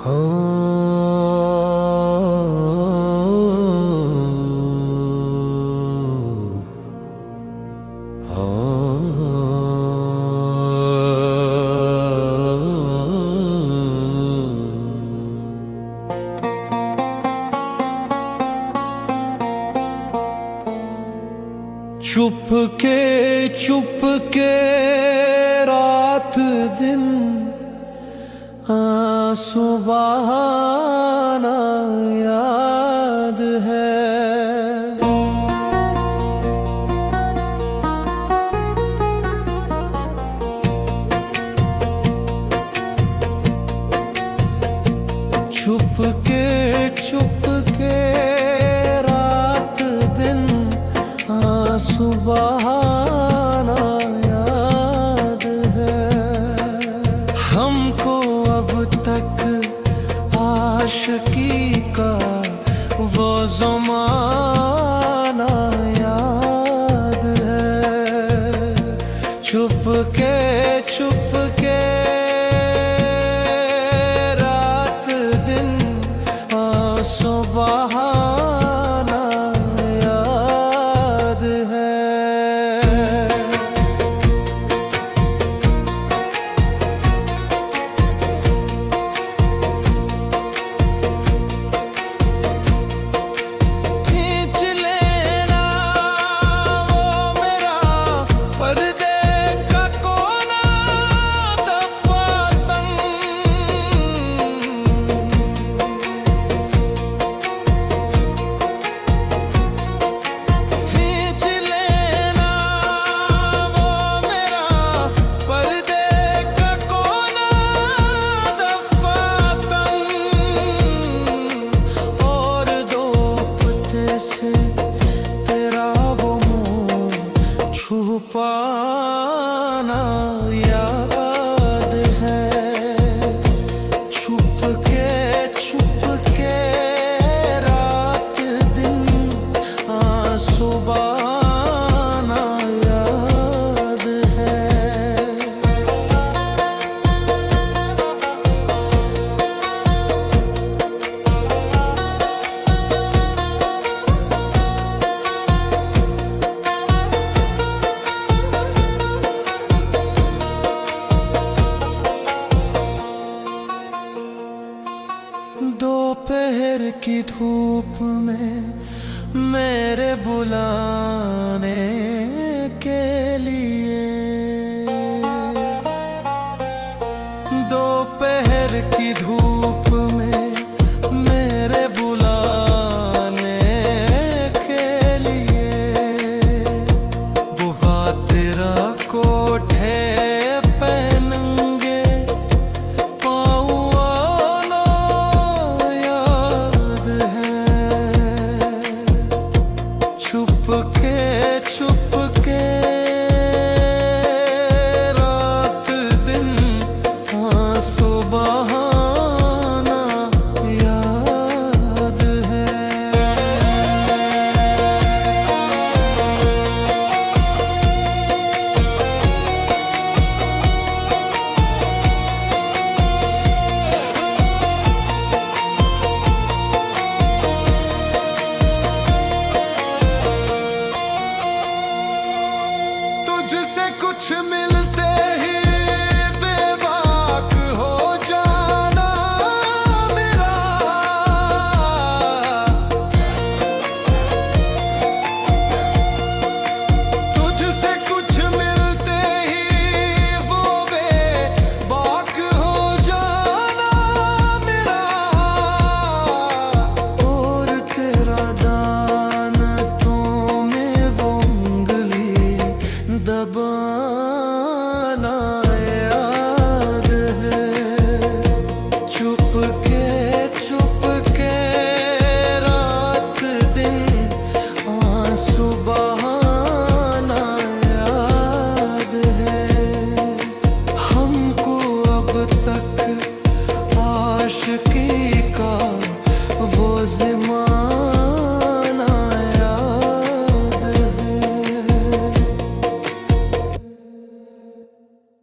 हो चुप के रात दिन आंसू बहाना याद है। चुप के रात दिन आंसू बहाना याद है। हमको अब तक आशिकी का वो ज़माना याद है। चुप के रात दिन आंसू बहाना याद है। छुपाना याद है। छुप के रात दिन आंसू बहाना याद है। दोपहर की धूप में मेरे बुलाने के लिए, दोपहर की धूप में मेरे